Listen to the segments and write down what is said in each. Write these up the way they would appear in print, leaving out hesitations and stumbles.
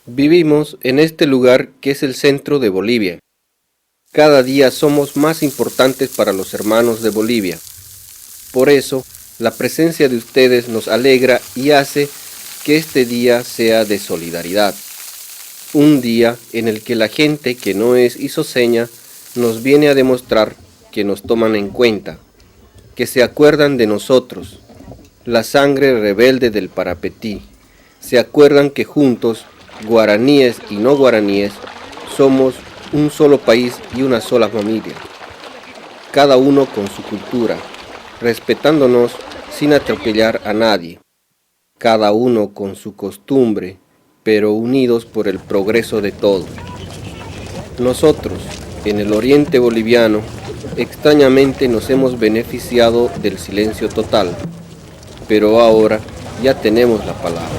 Vivimos en este lugar que es el centro de Bolivia. Cada día somos más importantes para los hermanos de Bolivia. Por eso, la presencia de ustedes nos alegra y hace que este día sea de solidaridad. Un día en el que la gente que no es isoseña nos viene a demostrar que nos toman en cuenta, que se acuerdan de nosotros, la sangre rebelde del Parapetí. Se acuerdan que juntos, guaraníes y no guaraníes, somos un solo país y una sola familia, cada uno con su cultura, respetándonos sin atropellar a nadie, cada uno con su costumbre, pero unidos por el progreso de todos. Nosotros, en el oriente boliviano, extrañamente nos hemos beneficiado del silencio total, pero ahora ya tenemos la palabra.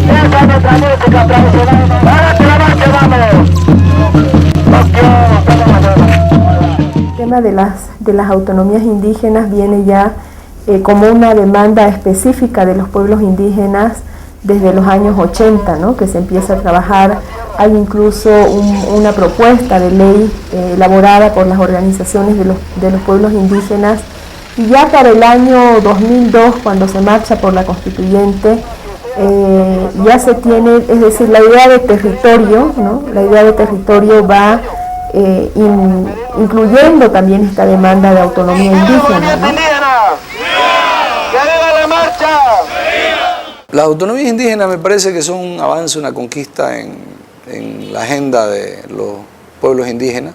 Esa es nuestra música tradicional. ¡Párate la marcha, vamos! El tema de las autonomías indígenas viene ya como una demanda específica de los pueblos indígenas desde los años 80, ¿no? Que se empieza a trabajar. Hay incluso una propuesta de ley elaborada por las organizaciones de los pueblos indígenas, y ya para el año 2002, cuando se marcha por la constituyente, ya se tiene, es decir, la idea de territorio, ¿no? La idea de territorio va incluyendo también esta demanda de autonomía indígena, ¿no? Las autonomías indígenas me parece que son un avance, una conquista en la agenda de los pueblos indígenas,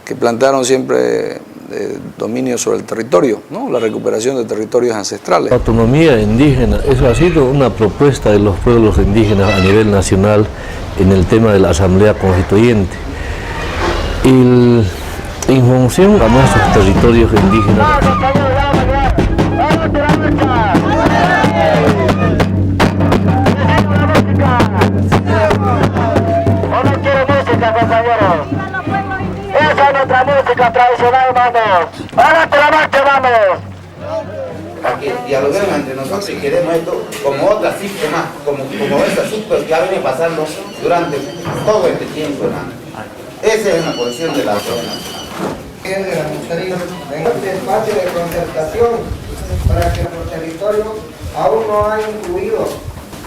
que plantearon siempre dominio sobre el territorio, ¿no? La recuperación de territorios ancestrales. La autonomía indígena, eso ha sido una propuesta de los pueblos indígenas a nivel nacional en el tema de la Asamblea Constituyente. En función a nuestros territorios indígenas. Esa es nuestra música tradicional, vamos. ¡Párate la marcha, vamos! Para que dialoguemos entre nosotros y queremos esto como otra cifra más, como esta cifra que ha venido pasando durante todo este tiempo, hermano. Esa es una posición de la zona. En este espacio de concertación para que nuestro territorio aún no ha incluido,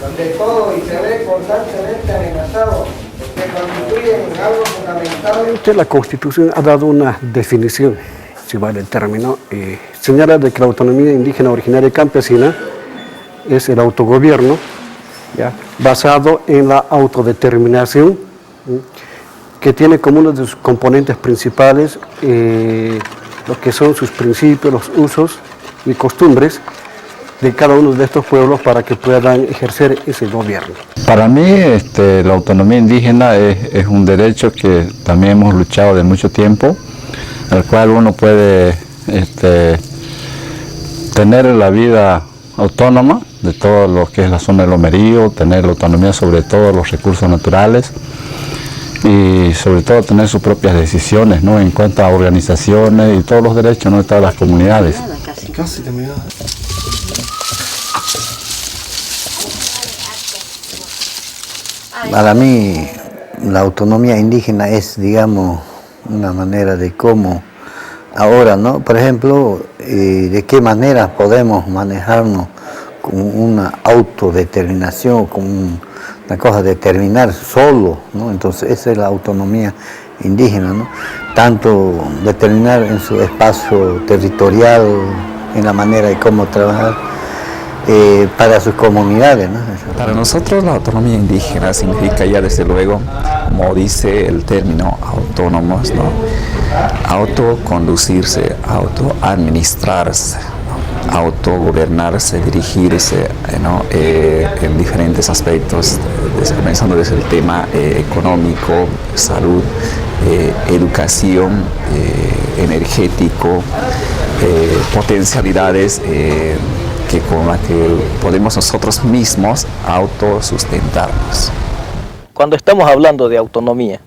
donde todo y se ve constantemente amenazado, que constituyen algo fundamental. La Constitución ha dado una definición, si vale el término, señala de que la autonomía indígena originaria y campesina es el autogobierno, ¿ya?, basado en la autodeterminación, que tiene como uno de sus componentes principales lo que son sus principios, los usos y costumbres de cada uno de estos pueblos para que puedan ejercer ese gobierno. Para mí la autonomía indígena es un derecho que también hemos luchado de mucho tiempo, al cual uno puede tener la vida autónoma de todo lo que es la zona del lomerío, tener la autonomía sobre todos los recursos naturales y sobre todo tener sus propias decisiones, ¿no?, en cuanto a organizaciones y todos los derechos, ¿no?, de todas las comunidades. Casi terminado. Para mí, la autonomía indígena es, digamos, una manera de cómo ahora, ¿no? Por ejemplo, de qué manera podemos manejarnos con una autodeterminación, con una cosa determinar solo, ¿no? Entonces esa es la autonomía indígena, ¿no? Tanto determinar en su espacio territorial, en la manera de cómo trabajar para sus comunidades, ¿no? Para nosotros la autonomía indígena significa ya desde luego, como dice el término autónomos, ¿no? Autoconducirse, autoadministrarse, ¿no? Autogobernarse, dirigirse, ¿no? En diferentes aspectos, comenzando desde el tema económico, salud, educación, energético, potencialidades que con la que podemos nosotros mismos autosustentarnos. Cuando estamos hablando de autonomía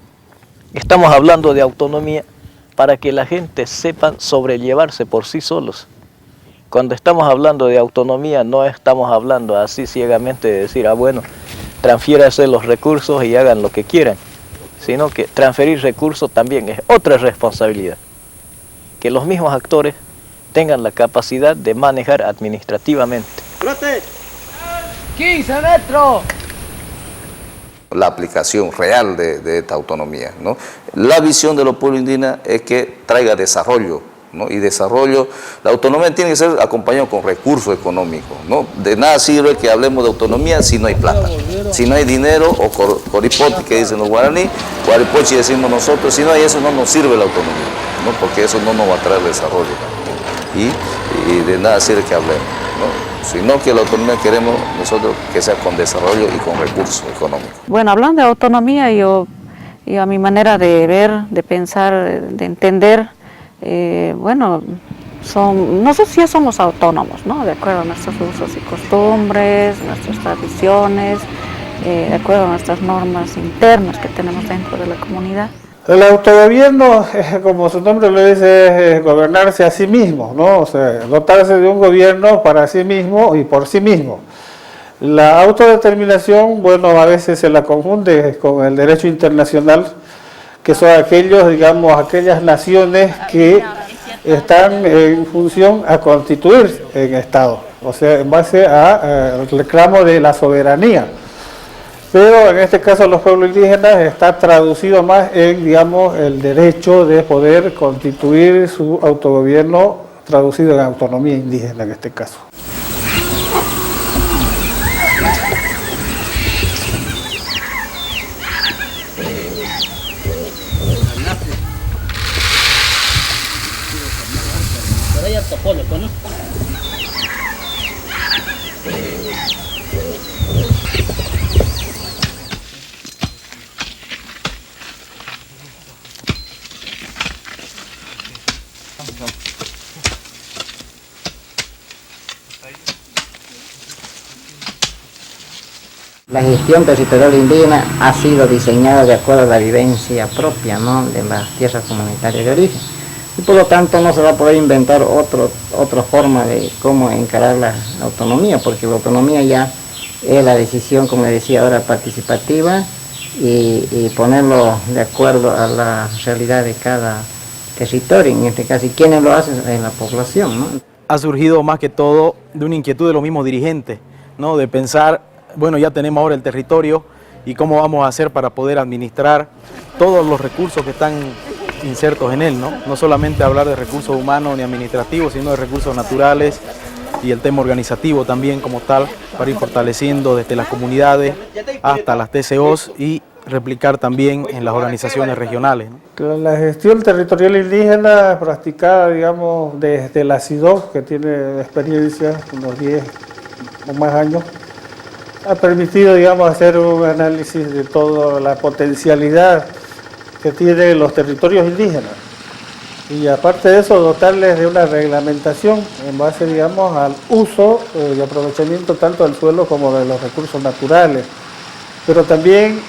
para que la gente sepa sobrellevarse por sí solos. Cuando estamos hablando de autonomía no estamos hablando así ciegamente de decir, bueno, transfiéranse los recursos y hagan lo que quieran, sino que transferir recursos también es otra responsabilidad. Que los mismos actores tengan la capacidad de manejar administrativamente. 15 metros. La aplicación real de esta autonomía, ¿no? La visión de los pueblos indígenas es que traiga desarrollo, ¿no? Y desarrollo, la autonomía tiene que ser acompañada con recursos económicos, ¿no? De nada sirve que hablemos de autonomía si no hay plata, si no hay dinero, o coripoti que dicen los guaraní, guaripochi decimos nosotros, si no hay eso no nos sirve la autonomía, ¿no? Porque eso no nos va a traer desarrollo. Y de nada sirve que hablemos, ¿no? Sino que la autonomía queremos nosotros que sea con desarrollo y con recursos económicos. Bueno, hablando de autonomía, yo a mi manera de ver, de pensar, de entender, bueno, nosotros ya somos autónomos, ¿no? De acuerdo a nuestros usos y costumbres, nuestras tradiciones, de acuerdo a nuestras normas internas que tenemos dentro de la comunidad. El autogobierno, como su nombre lo dice, es gobernarse a sí mismo, ¿no? O sea, dotarse de un gobierno para sí mismo y por sí mismo. La autodeterminación, bueno, a veces se la confunde con el derecho internacional, que son aquellos, digamos, aquellas naciones que están en función a constituir en Estado, o sea, en base al reclamo de la soberanía. Pero en este caso los pueblos indígenas está traducido más en, digamos, el derecho de poder constituir su autogobierno, traducido en autonomía indígena en este caso. La gestión territorial indígena ha sido diseñada de acuerdo a la vivencia propia, ¿no?, de las tierras comunitarias de origen. Y por lo tanto no se va a poder inventar otra forma de cómo encarar la autonomía, porque la autonomía ya es la decisión, como le decía ahora, participativa y ponerlo de acuerdo a la realidad de cada territorio, en este caso. ¿Y quiénes lo hacen? Es la población, ¿no? Ha surgido más que todo de una inquietud de los mismos dirigentes, ¿no?, de pensar, bueno, ya tenemos ahora el territorio y cómo vamos a hacer para poder administrar todos los recursos que están insertos en él, ¿no? No solamente hablar de recursos humanos ni administrativos, sino de recursos naturales y el tema organizativo también como tal, para ir fortaleciendo desde las comunidades hasta las TCOs y replicar también en las organizaciones regionales, ¿no? La gestión territorial indígena practicada, digamos, desde la CIDOC, que tiene experiencia, unos 10 o más años, ha permitido, digamos, hacer un análisis de toda la potencialidad que tienen los territorios indígenas. Y aparte de eso, dotarles de una reglamentación en base, digamos, al uso y aprovechamiento tanto del suelo como de los recursos naturales. Pero también,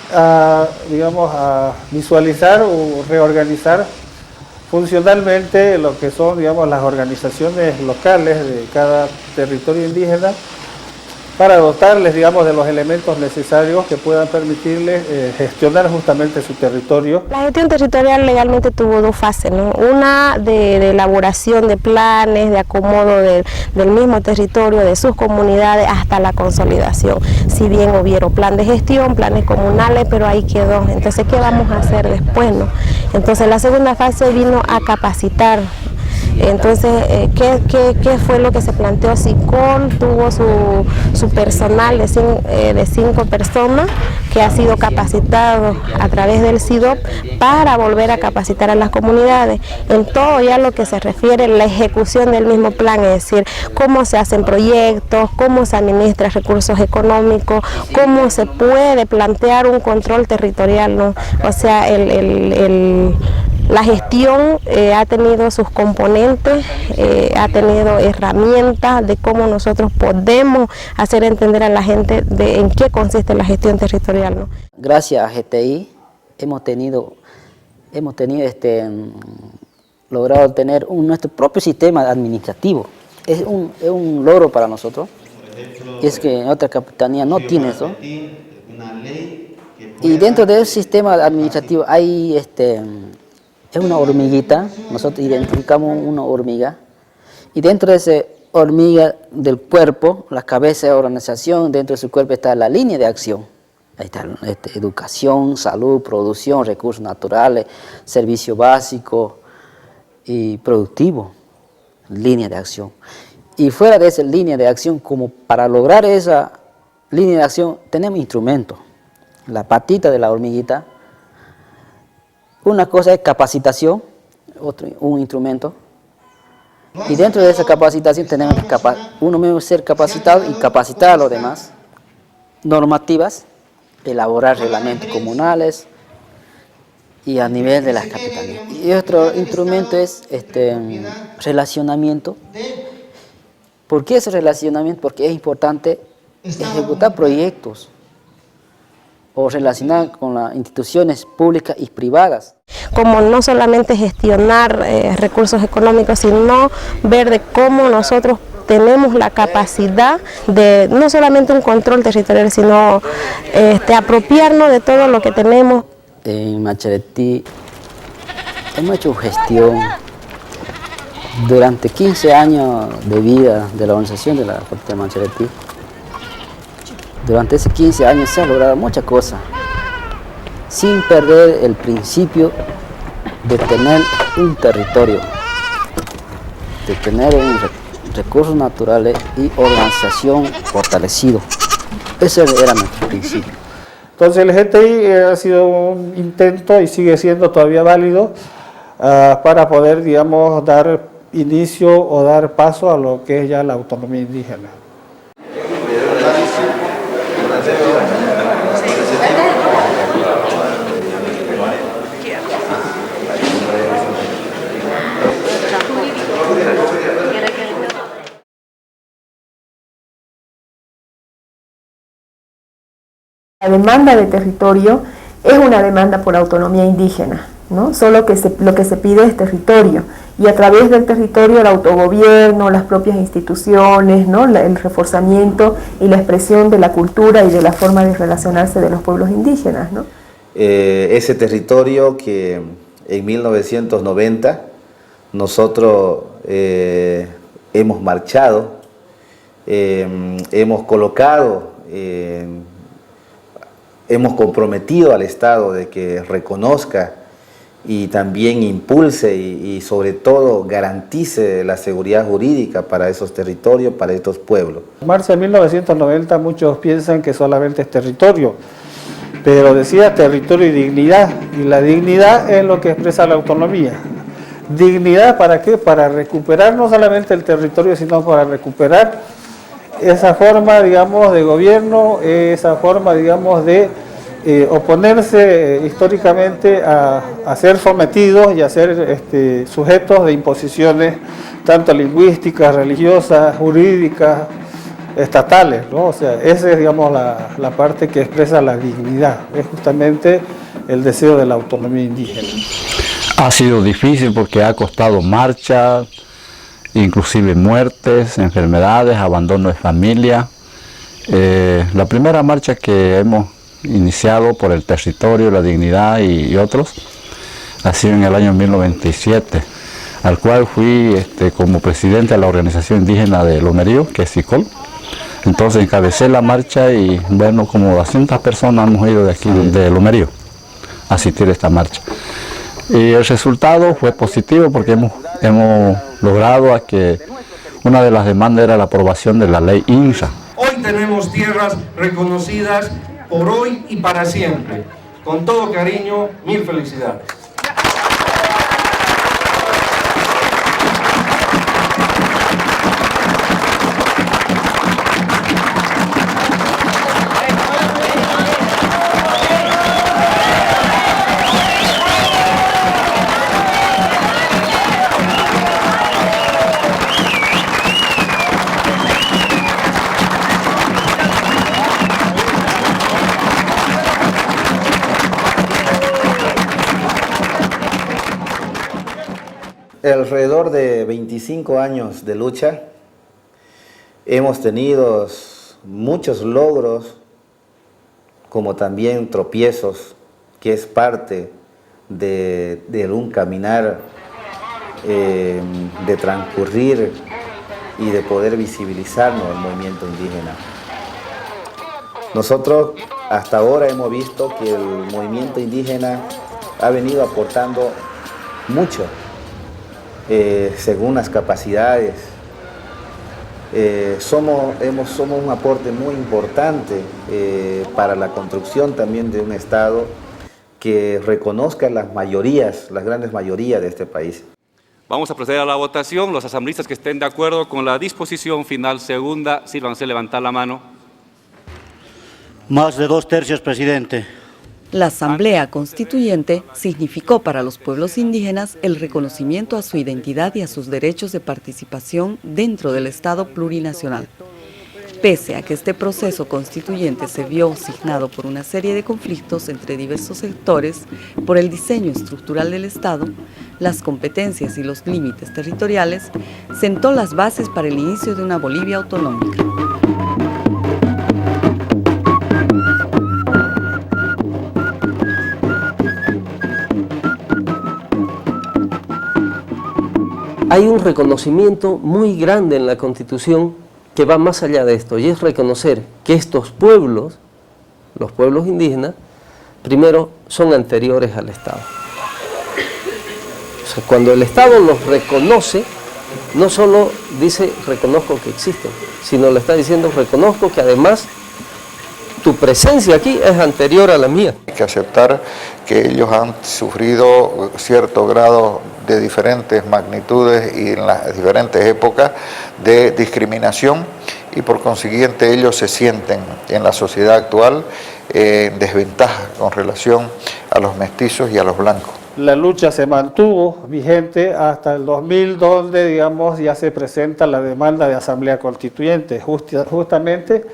digamos, a visualizar o reorganizar funcionalmente lo que son, digamos, las organizaciones locales de cada territorio indígena, para dotarles, digamos, de los elementos necesarios que puedan permitirles gestionar justamente su territorio. La gestión territorial legalmente tuvo dos fases, ¿no? Una de elaboración de planes, de acomodo del mismo territorio, de sus comunidades, hasta la consolidación. Si bien hubieron plan de gestión, planes comunales, pero ahí quedó. Entonces, ¿qué vamos a hacer después, no? Entonces, la segunda fase vino a capacitar. Entonces, ¿qué fue lo que se planteó? SICOL tuvo su personal de 5 personas que ha sido capacitado a través del CIDOP para volver a capacitar a las comunidades en todo ya lo que se refiere a la ejecución del mismo plan, es decir, cómo se hacen proyectos, cómo se administran recursos económicos, cómo se puede plantear un control territorial, ¿no? O sea, la gestión ha tenido sus componentes, ha tenido herramientas de cómo nosotros podemos hacer entender a la gente de en qué consiste la gestión territorial, ¿no? Gracias a GTI hemos logrado tener nuestro propio sistema administrativo. Es un logro para nosotros. Es que en otra capitanía no tiene eso. Y dentro del sistema administrativo hay es una hormiguita, nosotros identificamos una hormiga, y dentro de esa hormiga del cuerpo, la cabeza de organización, dentro de su cuerpo está la línea de acción. Ahí está educación, salud, producción, recursos naturales, servicio básico y productivo, línea de acción. Y fuera de esa línea de acción, como para lograr esa línea de acción, tenemos instrumentos. La patita de la hormiguita. Una cosa es capacitación, un instrumento, y dentro de esa capacitación tenemos que uno mismo ser capacitado y capacitar a los demás. Normativas, elaborar reglamentos comunales y a nivel de las capitanías. Y otro instrumento es relacionamiento. ¿Por qué ese relacionamiento? Porque es importante ejecutar proyectos o relacionar con las instituciones públicas y privadas. Como no solamente gestionar recursos económicos, sino ver de cómo nosotros tenemos la capacidad de no solamente un control territorial, sino apropiarnos de todo lo que tenemos. En Macharetí hemos hecho gestión durante 15 años de vida de la organización de la Corte de Macharetí. Durante esos 15 años se ha logrado muchas cosas, sin perder el principio de tener un territorio, de tener recursos naturales y organización fortalecido. Ese era nuestro principio. Entonces el GTI ha sido un intento y sigue siendo todavía válido para poder, digamos, dar inicio o dar paso a lo que es ya la autonomía indígena. La demanda de territorio es una demanda por autonomía indígena, ¿no? Solo que lo que se pide es territorio, y a través del territorio el autogobierno, las propias instituciones, ¿no? El reforzamiento y la expresión de la cultura y de la forma de relacionarse de los pueblos indígenas, ¿no? Ese territorio que en 1990 nosotros hemos marchado, hemos colocado, hemos comprometido al Estado de que reconozca y también impulse y sobre todo garantice la seguridad jurídica para esos territorios, para estos pueblos. En marzo de 1990 muchos piensan que solamente es territorio, pero decía territorio y dignidad, y la dignidad es lo que expresa la autonomía. ¿Dignidad para qué? Para recuperar no solamente el territorio, sino para recuperar esa forma, digamos, de gobierno, esa forma, digamos, de oponerse históricamente a ser sometidos y a ser sujetos de imposiciones tanto lingüísticas, religiosas, jurídicas, estatales, ¿no? O sea, esa es, digamos, la parte que expresa la dignidad, es justamente el deseo de la autonomía indígena. Ha sido difícil porque ha costado marchas, inclusive muertes, enfermedades, abandono de familia, La primera marcha que hemos iniciado por el territorio, la dignidad y otros, ha sido en el año 1997, al cual fui como presidente de la organización indígena de Lomerío, que es SICOL. Entonces encabecé la marcha y bueno, como 200 personas hemos ido de aquí, de Lomerío, a asistir a esta marcha. Y el resultado fue positivo porque hemos logrado a que una de las demandas era la aprobación de la ley INSA. Hoy tenemos tierras reconocidas por hoy y para siempre. Con todo cariño, mil felicidades. Alrededor de 25 años de lucha, hemos tenido muchos logros, como también tropiezos, que es parte de un caminar, de transcurrir y de poder visibilizarnos el movimiento indígena. Nosotros hasta ahora hemos visto que el movimiento indígena ha venido aportando mucho, según las capacidades. Somos un aporte muy importante para la construcción también de un Estado que reconozca las mayorías, las grandes mayorías de este país. Vamos a proceder a la votación. Los asambleístas que estén de acuerdo con la disposición final segunda, sírvanse levantar la mano. Más de 2/3, presidente. La Asamblea Constituyente significó para los pueblos indígenas el reconocimiento a su identidad y a sus derechos de participación dentro del Estado plurinacional. Pese a que este proceso constituyente se vio signado por una serie de conflictos entre diversos sectores por el diseño estructural del Estado, las competencias y los límites territoriales, sentó las bases para el inicio de una Bolivia autonómica. Hay un reconocimiento muy grande en la Constitución que va más allá de esto, y es reconocer que estos pueblos, los pueblos indígenas, primero son anteriores al Estado. O sea, cuando el Estado los reconoce, no solo dice reconozco que existen, sino le está diciendo reconozco que además tu presencia aquí es anterior a la mía. Hay que aceptar que ellos han sufrido cierto grado de diferentes magnitudes y en las diferentes épocas de discriminación, y por consiguiente ellos se sienten en la sociedad actual en desventaja con relación a los mestizos y a los blancos. La lucha se mantuvo vigente hasta el 2000, donde, digamos, ya se presenta la demanda de Asamblea Constituyente, justamente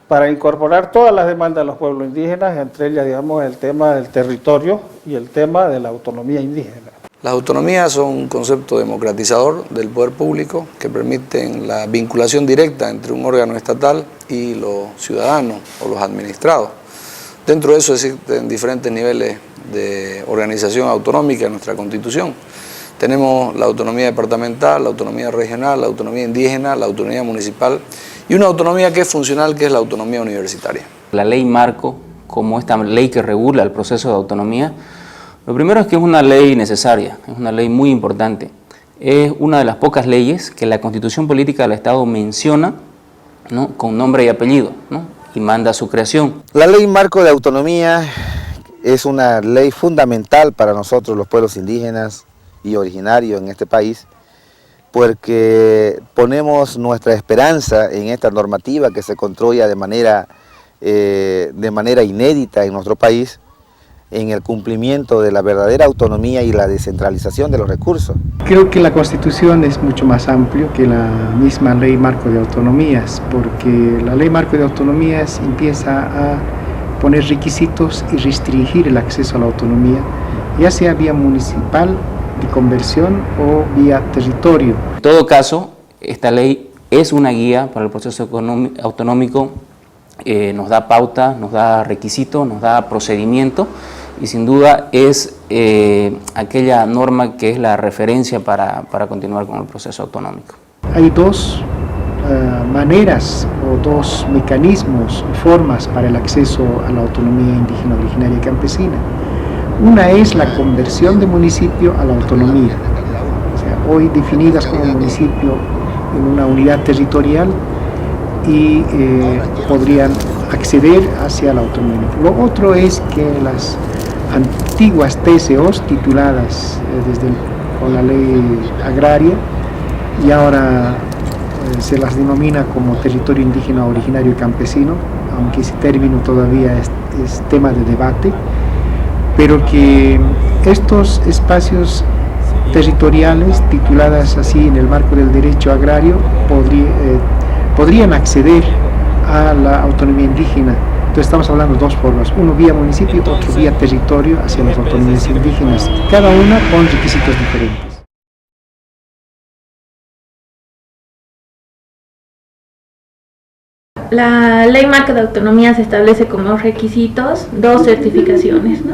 para incorporar todas las demandas de los pueblos indígenas, entre ellas, digamos, el tema del territorio y el tema de la autonomía indígena. Las autonomías son un concepto democratizador del poder público que permiten la vinculación directa entre un órgano estatal y los ciudadanos o los administrados. Dentro de eso existen diferentes niveles de organización autonómica en nuestra Constitución. Tenemos la autonomía departamental, la autonomía regional, la autonomía indígena, la autonomía municipal y una autonomía que es funcional, que es la autonomía universitaria. La ley marco, como esta ley que regula el proceso de autonomía, lo primero es que es una ley necesaria, es una ley muy importante. Es una de las pocas leyes que la Constitución Política del Estado menciona, ¿no?, con nombre y apellido, ¿no?, y manda su creación. La ley marco de autonomía es una ley fundamental para nosotros los pueblos indígenas y originarios en este país, porque ponemos nuestra esperanza en esta normativa que se construya de manera inédita en nuestro país, en el cumplimiento de la verdadera autonomía y la descentralización de los recursos. Creo que la Constitución es mucho más amplio que la misma Ley Marco de Autonomías, porque la Ley Marco de Autonomías empieza a poner requisitos y restringir el acceso a la autonomía, ya sea vía municipal, de conversión o vía territorio. En todo caso, esta ley es una guía para el proceso autonómico nos da pauta, nos da requisitos, nos da procedimiento y sin duda es aquella norma que es la referencia para continuar con el proceso autonómico. Hay dos maneras o dos mecanismos o formas para el acceso a la autonomía indígena, originaria y campesina. Una es la conversión de municipio a la autonomía, o sea, hoy definidas como municipio en una unidad territorial y podrían acceder hacia la autonomía. Lo otro es que las antiguas TCOs tituladas con la ley agraria y ahora se las denomina como territorio indígena, originario y campesino, aunque ese término todavía es tema de debate, pero que estos espacios territoriales tituladas así en el marco del derecho agrario podrían acceder a la autonomía indígena. Entonces estamos hablando de dos formas, uno vía municipio, otro vía territorio hacia las autonomías indígenas, cada una con requisitos diferentes. La Ley Marco de Autonomías establece como requisitos dos certificaciones, ¿no?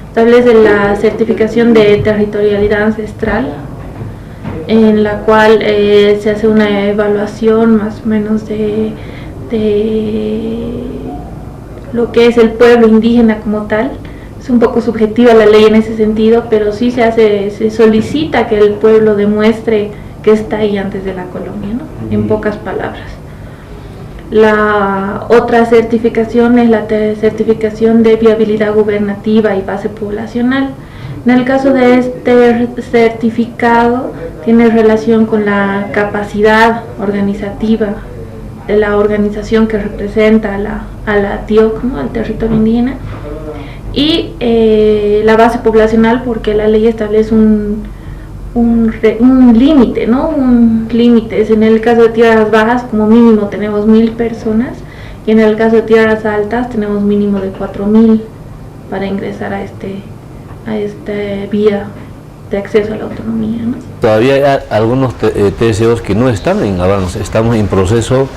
Establece la certificación de territorialidad ancestral, en la cual se hace una evaluación más o menos de lo que es el pueblo indígena como tal. Es un poco subjetiva la ley en ese sentido, pero sí se solicita que el pueblo demuestre que está ahí antes de la colonia, ¿no? En pocas palabras. La otra certificación es la certificación de viabilidad gubernativa y base poblacional. En el caso de este certificado, tiene relación con la capacidad organizativa de la organización que representa a la TIOC, ¿no? Al territorio indígena, y la base poblacional, porque la ley establece un límite, ¿no? Un límite. En el caso de tierras bajas, como mínimo tenemos 1000 personas, y en el caso de tierras altas tenemos mínimo de 4000 para ingresar a esta vía de acceso a la autonomía, ¿no? Todavía hay algunos TSOs que no están en avance, estamos en proceso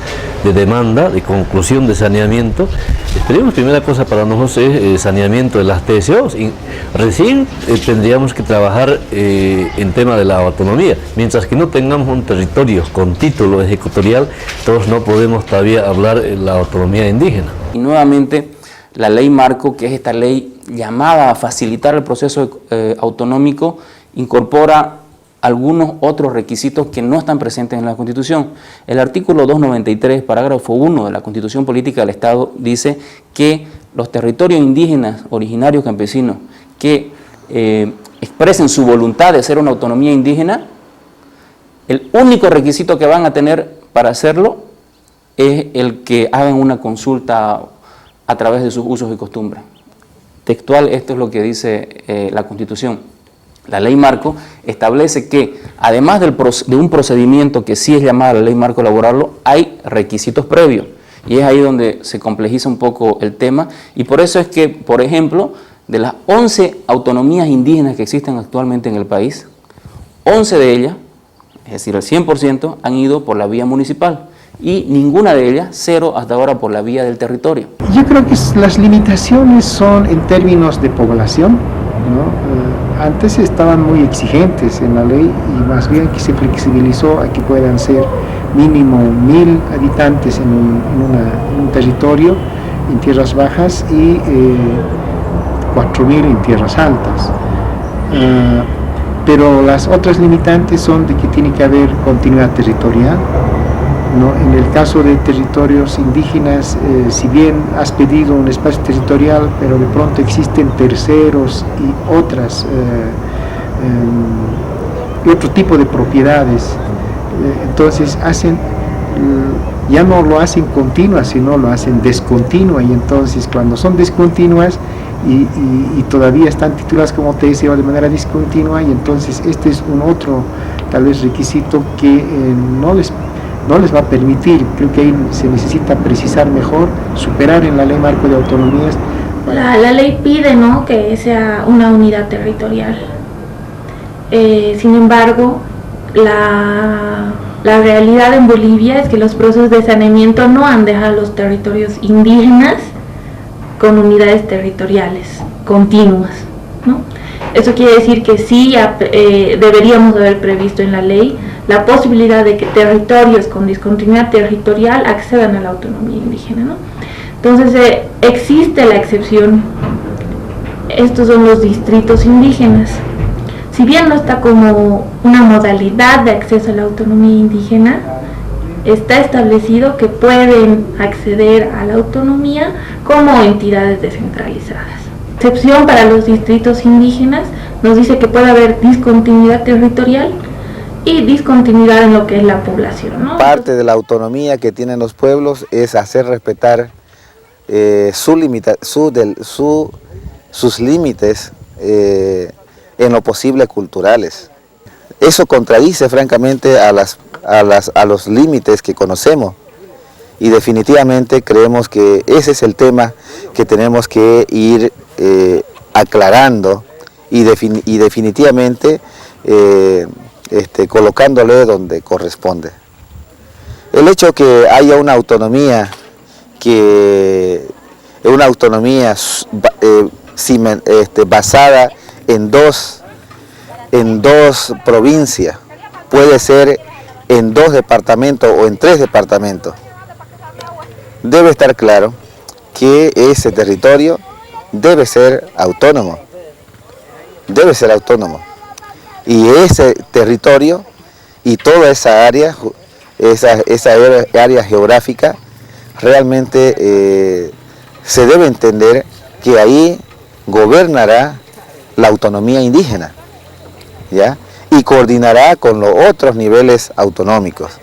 de demanda, de conclusión de saneamiento. Esperemos, primera cosa para nosotros es saneamiento de las TSOs, y recién tendríamos que trabajar en tema de la autonomía. Mientras que no tengamos un territorio con título ejecutorial, todos no podemos todavía hablar de la autonomía indígena. Y nuevamente, la ley marco, que es esta ley llamada a facilitar el proceso autonómico, incorpora algunos otros requisitos que no están presentes en la Constitución. El artículo 293, parágrafo 1 de la Constitución Política del Estado dice que los territorios indígenas, originarios, campesinos, que expresen su voluntad de ser una autonomía indígena, el único requisito que van a tener para hacerlo es el que hagan una consulta a través de sus usos y costumbres. Textual, esto es lo que dice la Constitución. La ley marco establece que, además de un procedimiento que sí es llamada la ley marco elaborarlo, hay requisitos previos. Y es ahí donde se complejiza un poco el tema. Y por eso es que, por ejemplo, de las 11 autonomías indígenas que existen actualmente en el país, 11 de ellas, es decir, el 100%, han ido por la vía municipal. Y ninguna de ellas, 0 hasta ahora, por la vía del territorio. Yo creo que las limitaciones son en términos de población, ¿no? Antes estaban muy exigentes en la ley y más bien que se flexibilizó a que puedan ser mínimo 1000 habitantes en un territorio en tierras bajas y 4000 en tierras altas. Pero las otras limitantes son de que tiene que haber continuidad territorial, ¿no? En el caso de territorios indígenas, si bien has pedido un espacio territorial, pero de pronto existen terceros y otro tipo de propiedades, entonces ya no lo hacen continua, sino lo hacen descontinua, y entonces cuando son descontinuas y todavía están tituladas como TSO de manera discontinua, y entonces este es un otro tal vez requisito que no les va a permitir. Creo que ahí se necesita precisar mejor, superar en la ley marco de autonomías. La ley pide, ¿no?, que sea una unidad territorial. Sin embargo, La realidad en Bolivia es que los procesos de saneamiento no han dejado los territorios indígenas con unidades territoriales continuas, ¿no? Eso quiere decir que sí deberíamos haber previsto en la ley la posibilidad de que territorios con discontinuidad territorial accedan a la autonomía indígena, ¿no? Entonces existe la excepción, estos son los distritos indígenas. Si bien no está como una modalidad de acceso a la autonomía indígena, está establecido que pueden acceder a la autonomía como entidades descentralizadas. Excepción para los distritos indígenas nos dice que puede haber discontinuidad territorial y discontinuidad en lo que es la población, ¿no? Parte de la autonomía que tienen los pueblos es hacer respetar sus límites en lo posible culturales. Eso contradice francamente a los límites que conocemos y definitivamente creemos que ese es el tema que tenemos que ir aclarando y definitivamente colocándole donde corresponde. El hecho que haya una autonomía basada en dos provincias, puede ser en 2 departamentos o en 3 departamentos. Debe estar claro que ese territorio debe ser autónomo, y ese territorio y toda esa área geográfica realmente se debe entender que ahí gobernará la autonomía indígena, ¿ya? Y coordinará con los otros niveles autonómicos.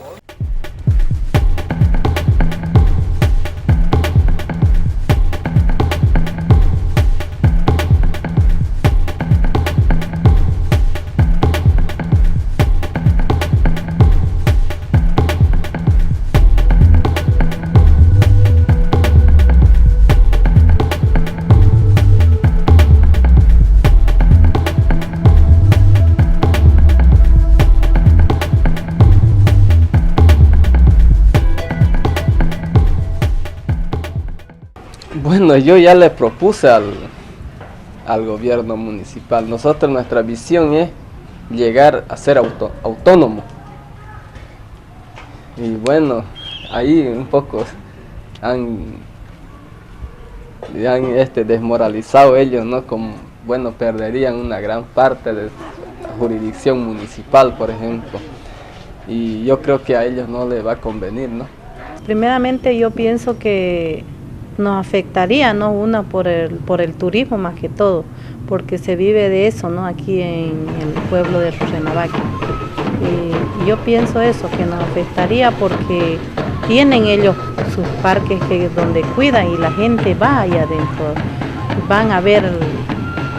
Bueno, yo ya le propuse al gobierno municipal. Nosotros, nuestra visión es llegar a ser autónomo. Y bueno, ahí un poco han desmoralizado ellos, ¿no? Como, bueno, perderían una gran parte de la jurisdicción municipal, por ejemplo. Y yo creo que a ellos no les va a convenir, ¿no? Primeramente yo pienso que nos afectaría, ¿no? Una por el turismo más que todo, porque se vive de eso, ¿no? Aquí en el pueblo de Rurrenabaque. Y yo pienso eso, que nos afectaría porque tienen ellos sus parques donde cuidan y la gente va allá adentro, van a ver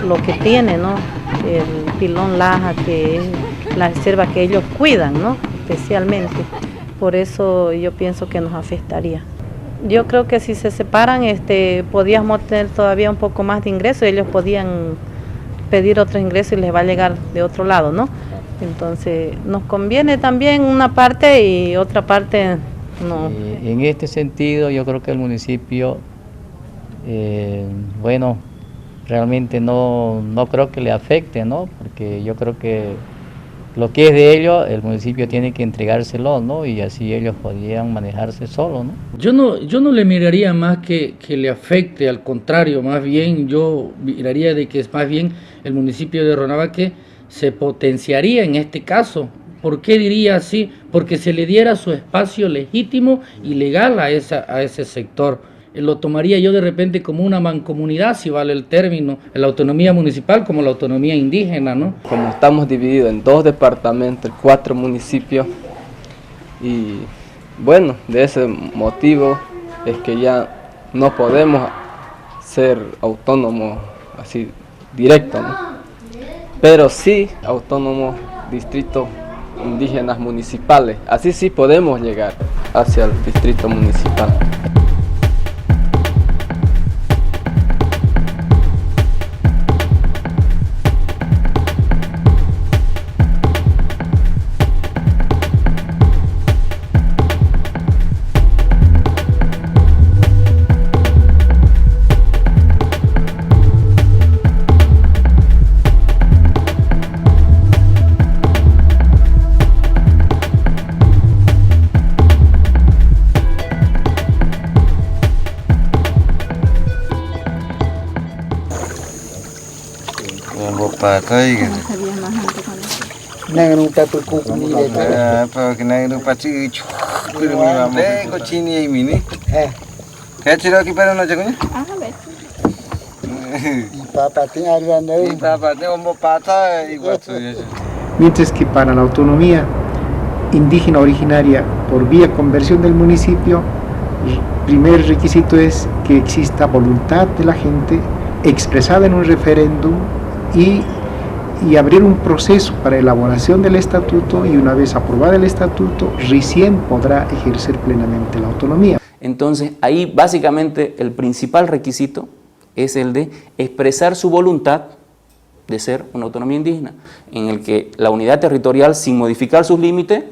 lo que tiene, ¿no? El Pilón Laja, que es la reserva que ellos cuidan, ¿no? Especialmente. Por eso yo pienso que nos afectaría. Yo creo que si se separan, podíamos tener todavía un poco más de ingresos, ellos podían pedir otros ingresos y les va a llegar de otro lado, ¿no? Entonces nos conviene también una parte y otra parte no. En este sentido yo creo que el municipio, bueno, realmente no creo que le afecte, ¿no? Porque yo creo que lo que es de ellos, el municipio tiene que entregárselo, ¿no? Y así ellos podrían manejarse solos, ¿no? Yo no le miraría más que le afecte, al contrario, más bien yo miraría de que es más bien el municipio de Rurrenabaque se potenciaría en este caso. ¿Por qué diría así? Porque se le diera su espacio legítimo y legal a ese sector. Lo tomaría yo de repente como una mancomunidad, si vale el término, la autonomía municipal como la autonomía indígena, ¿no? Como estamos divididos en 2 departamentos, 4 municipios, y bueno, de ese motivo es que ya no podemos ser autónomos así directo, ¿no? Pero sí autónomos distritos indígenas municipales, así sí podemos llegar hacia el distrito municipal. pata y que Nang nung tapu kuku ni le. apa que nang pachi pero mi vamos de cochini y mini. ¿Qué chiro aquí para no llegar? Papa tiene algo no. Papa tiene un pata y guacho. Mientras que para la autonomía indígena originaria por vía conversión del municipio, el primer requisito es que exista voluntad de la gente expresada en un referéndum y abrir un proceso para elaboración del estatuto, y una vez aprobado el estatuto recién podrá ejercer plenamente la autonomía. Entonces ahí básicamente el principal requisito es el de expresar su voluntad de ser una autonomía indígena, en el que la unidad territorial, sin modificar sus límites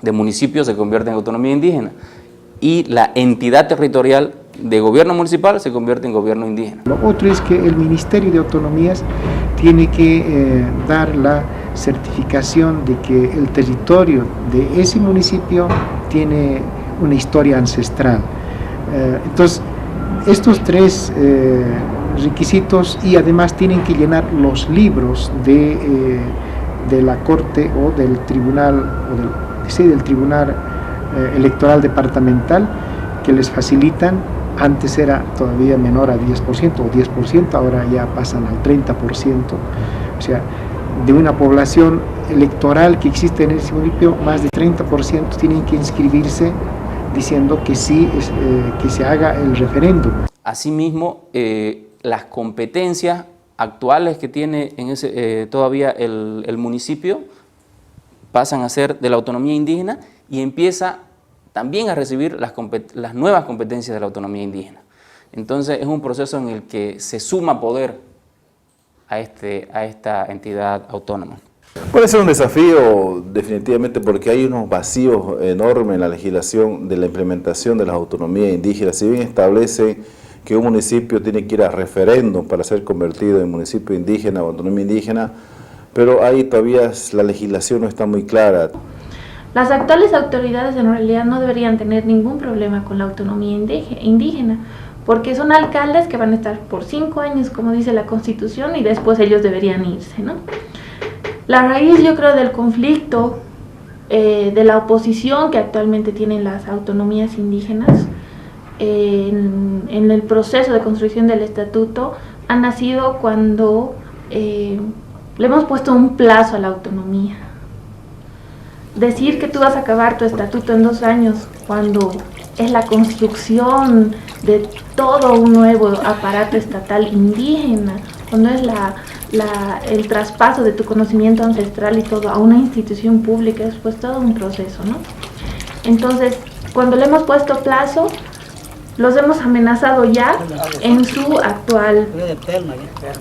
de municipio, se convierte en autonomía indígena, y la entidad territorial de gobierno municipal se convierte en gobierno indígena. Lo otro es que el Ministerio de Autonomías tiene que dar la certificación de que el territorio de ese municipio tiene una historia ancestral. Entonces, estos tres requisitos, y además tienen que llenar los libros de la Corte o del Tribunal, del Tribunal Electoral Departamental, que les facilitan. Antes era todavía menor a 10% o 10%, ahora ya pasan al 30%. O sea, de una población electoral que existe en ese municipio, más de 30% tienen que inscribirse diciendo que sí, que se haga el referéndum. Asimismo, las competencias actuales que tiene en todavía el municipio pasan a ser de la autonomía indígena y empieza también a recibir las nuevas competencias de la autonomía indígena. Entonces es un proceso en el que se suma poder a esta entidad autónoma. Puede ser un desafío definitivamente porque hay unos vacíos enormes en la legislación de la implementación de las autonomías indígenas. Si bien establece que un municipio tiene que ir a referéndum para ser convertido en municipio indígena o autonomía indígena, pero ahí todavía la legislación no está muy clara. Las actuales autoridades en realidad no deberían tener ningún problema con la autonomía indígena, porque son alcaldes que van a estar por 5 años, como dice la Constitución, y después ellos deberían irse, ¿no? La raíz, yo creo, del conflicto, de la oposición que actualmente tienen las autonomías indígenas en el proceso de construcción del estatuto, ha nacido cuando le hemos puesto un plazo a la autonomía. Decir que tú vas a acabar tu estatuto en 2 años cuando es la construcción de todo un nuevo aparato estatal indígena, cuando es el traspaso de tu conocimiento ancestral y todo a una institución pública, es pues todo un proceso, ¿no? Entonces, cuando le hemos puesto plazo, los hemos amenazado ya en su actual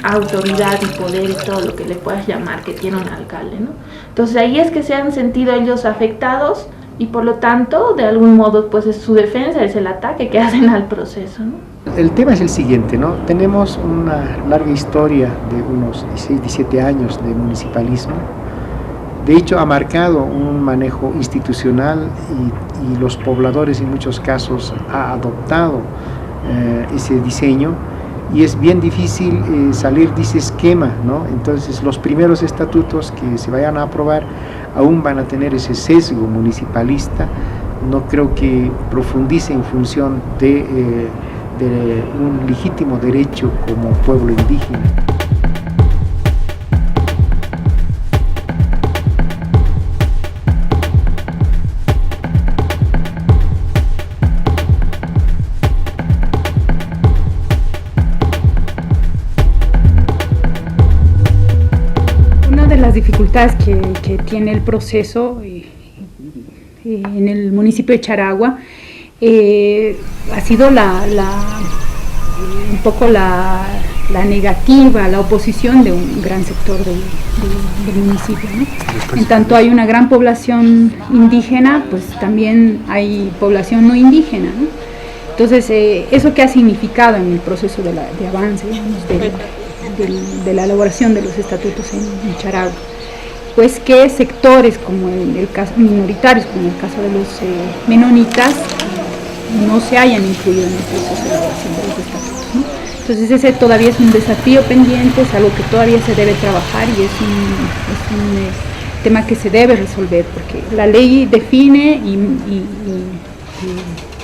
autoridad y poder y todo lo que le puedas llamar que tiene un alcalde, ¿no? Entonces ahí es que se han sentido ellos afectados y por lo tanto de algún modo pues es su defensa, es el ataque que hacen al proceso, ¿no? El tema es el siguiente, ¿no? Tenemos una larga historia de unos 16, 17 años de municipalismo. De hecho, ha marcado un manejo institucional y los pobladores en muchos casos han adoptado ese diseño, y es bien difícil salir de ese esquema, ¿no? Entonces, los primeros estatutos que se vayan a aprobar aún van a tener ese sesgo municipalista. No creo que profundice en función de un legítimo derecho como pueblo indígena. Las dificultades que tiene el proceso en el municipio de Charagua ha sido un poco la negativa, la oposición de un gran sector del municipio, ¿no? En tanto hay una gran población indígena, pues también hay población no indígena, ¿no? Entonces, ¿eso qué ha significado en el proceso de avance, digamos, de la elaboración de los estatutos en Charagua? Pues que sectores como el caso minoritarios, como el caso de los menonitas, no se hayan incluido en el proceso de elaboración de los estatutos, ¿no? Entonces ese todavía es un desafío pendiente, es algo que todavía se debe trabajar y es un tema que se debe resolver, porque la ley define y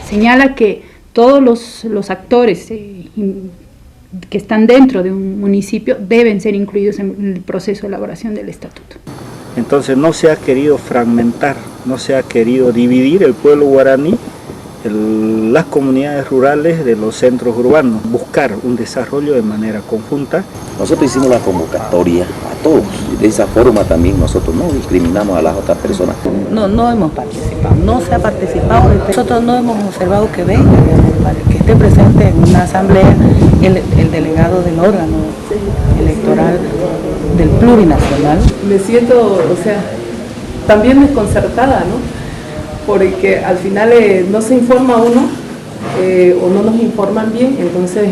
señala que todos los actores que están dentro de un municipio deben ser incluidos en el proceso de elaboración del estatuto. Entonces no se ha querido fragmentar, no se ha querido dividir el pueblo guaraní, las comunidades rurales de los centros urbanos, buscar un desarrollo de manera conjunta. Nosotros hicimos la convocatoria a todos, de esa forma también nosotros no discriminamos a las otras personas. No hemos participado, no se ha participado, nosotros no hemos observado que venga, que esté presente en una asamblea el delegado del órgano electoral del plurinacional. Me siento, también desconcertada, ¿no? Porque al final no se informa uno o no nos informan bien, entonces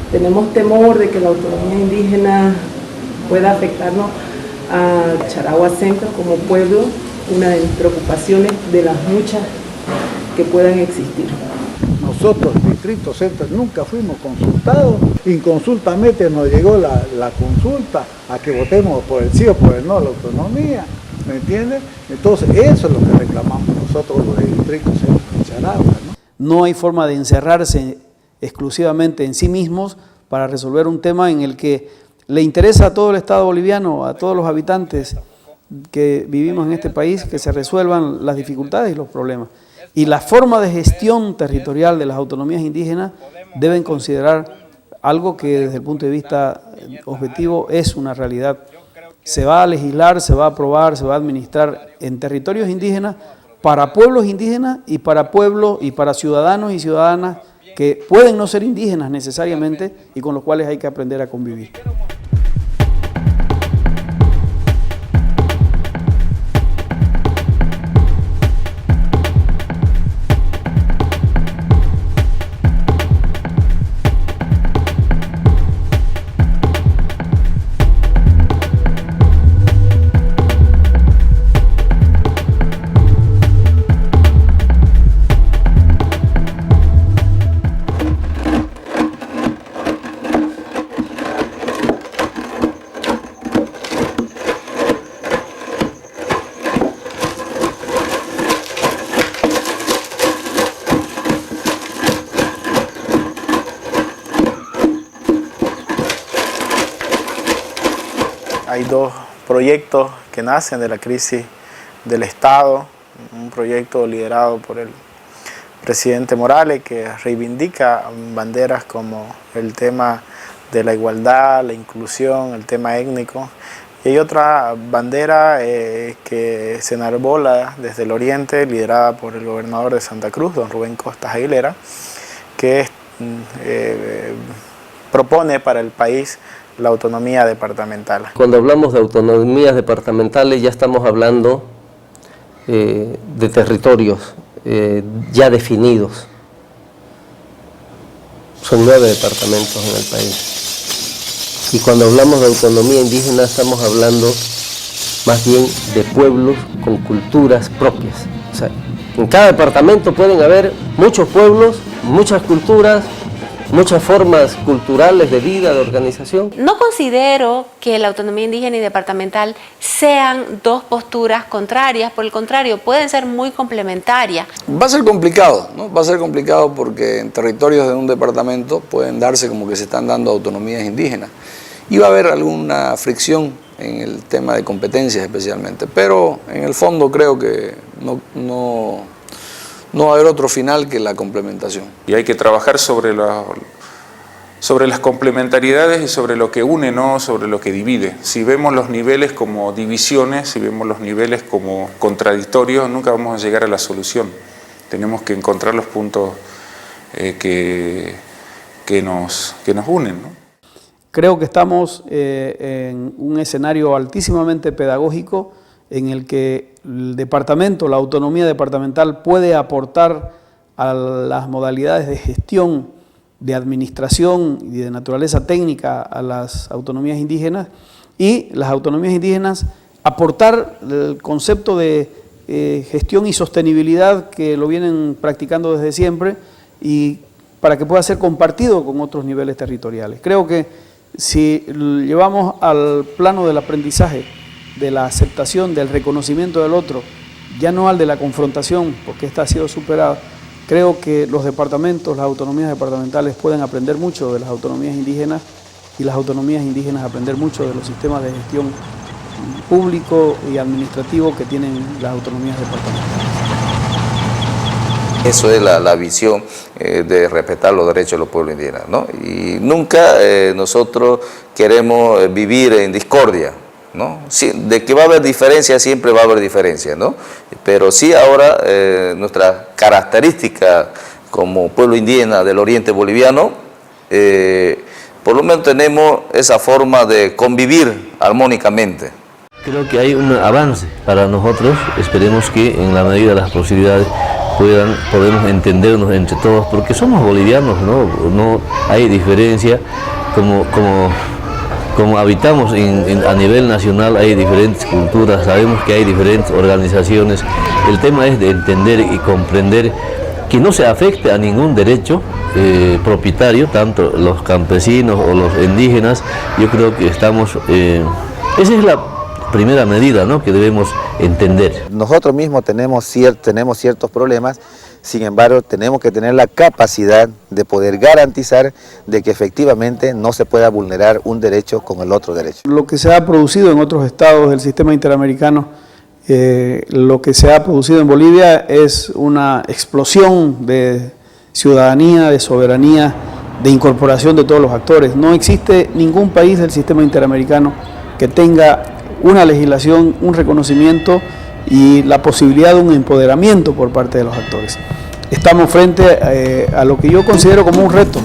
tenemos temor de que la autonomía indígena pueda afectarnos a Charagua Centro como pueblo, una de mis preocupaciones de las muchas que puedan existir. Nosotros, Distrito Centro, nunca fuimos consultados, inconsultamente nos llegó la consulta a que votemos por el sí o por el no a la autonomía. ¿Me entiendes? Entonces eso es lo que reclamamos nosotros los de Distrito Centro de Charagua, ¿no? No hay forma de encerrarse exclusivamente en sí mismos para resolver un tema en el que le interesa a todo el Estado boliviano, a todos los habitantes que vivimos en este país, que se resuelvan las dificultades y los problemas. Y la forma de gestión territorial de las autonomías indígenas deben considerar algo que desde el punto de vista objetivo es una realidad. Se va a legislar, se va a aprobar, se va a administrar en territorios indígenas para pueblos indígenas y para pueblos y para ciudadanos y ciudadanas que pueden no ser indígenas necesariamente y con los cuales hay que aprender a convivir. Hay dos proyectos que nacen de la crisis del Estado, un proyecto liderado por el presidente Morales que reivindica banderas como el tema de la igualdad, la inclusión, el tema étnico. Y hay otra bandera que se enarbola desde el oriente, liderada por el gobernador de Santa Cruz, don Rubén Costas Aguilera, que propone para el país la autonomía departamental. Cuando hablamos de autonomías departamentales ya estamos hablando de territorios ya definidos. Son 9 departamentos en el país. Y cuando hablamos de autonomía indígena estamos hablando más bien de pueblos con culturas propias. O sea, en cada departamento pueden haber muchos pueblos, muchas culturas, muchas formas culturales de vida, de organización. No considero que la autonomía indígena y departamental sean dos posturas contrarias, por el contrario, pueden ser muy complementarias. Va a ser complicado, ¿no? Va a ser complicado porque en territorios de un departamento pueden darse como que se están dando autonomías indígenas. Y va a haber alguna fricción en el tema de competencias especialmente, pero en el fondo creo que no va a haber otro final que la complementación. Y hay que trabajar sobre las complementariedades y sobre lo que une, no sobre lo que divide. Si vemos los niveles como divisiones, si vemos los niveles como contradictorios, nunca vamos a llegar a la solución. Tenemos que encontrar los puntos que nos unen, ¿no? Creo que estamos en un escenario altísimamente pedagógico en el que el departamento, la autonomía departamental puede aportar a las modalidades de gestión, de administración y de naturaleza técnica a las autonomías indígenas y las autonomías indígenas aportar el concepto de gestión y sostenibilidad que lo vienen practicando desde siempre y para que pueda ser compartido con otros niveles territoriales. Creo que si llevamos al plano del aprendizaje, de la aceptación, del reconocimiento del otro, ya no al de la confrontación, porque esta ha sido superada, creo que los departamentos, las autonomías departamentales pueden aprender mucho de las autonomías indígenas y las autonomías indígenas aprender mucho de los sistemas de gestión público y administrativo que tienen las autonomías departamentales. Eso es la visión de respetar los derechos de los pueblos indígenas, ¿no? Y nunca nosotros queremos vivir en discordia, ¿no? Sí, de que va a haber diferencia, siempre va a haber diferencia, ¿no? Pero sí ahora nuestra característica como pueblo indígena del oriente boliviano, por lo menos tenemos esa forma de convivir armónicamente. Creo que hay un avance para nosotros, esperemos que en la medida de las posibilidades podemos entendernos entre todos, porque somos bolivianos, no hay diferencia, como habitamos a nivel nacional, hay diferentes culturas, sabemos que hay diferentes organizaciones. El tema es de entender y comprender que no se afecte a ningún derecho propietario, tanto los campesinos o los indígenas. Yo creo que estamos, esa es la primera medida, ¿no?, que debemos entender. Nosotros mismos tenemos ciertos problemas, sin embargo tenemos que tener la capacidad de poder garantizar de que efectivamente no se pueda vulnerar un derecho con el otro derecho. Lo que se ha producido en otros estados del sistema interamericano, lo que se ha producido en Bolivia es una explosión de ciudadanía, de soberanía, de incorporación de todos los actores. No existe ningún país del sistema interamericano que tenga una legislación, un reconocimiento y la posibilidad de un empoderamiento por parte de los actores. Estamos frente a lo que yo considero como un reto.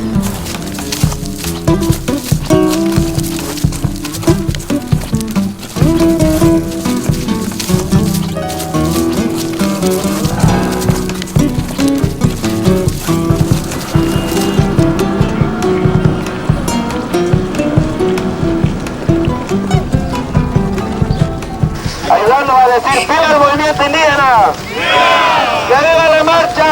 Ayudándonos a decir ¡viva el movimiento indígena! ¡Que viva la marcha!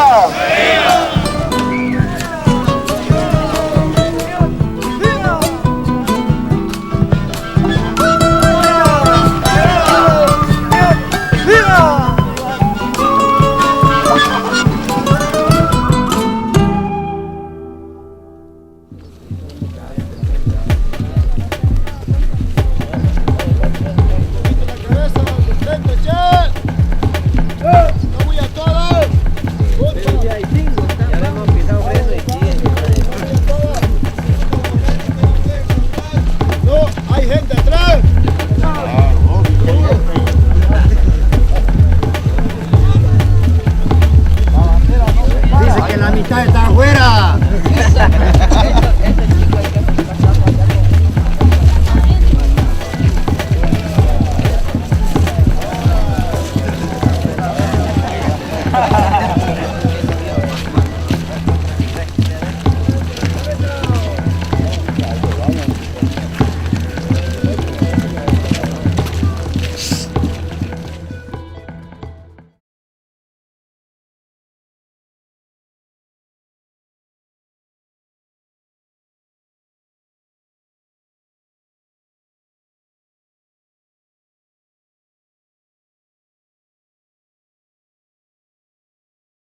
¡Está afuera!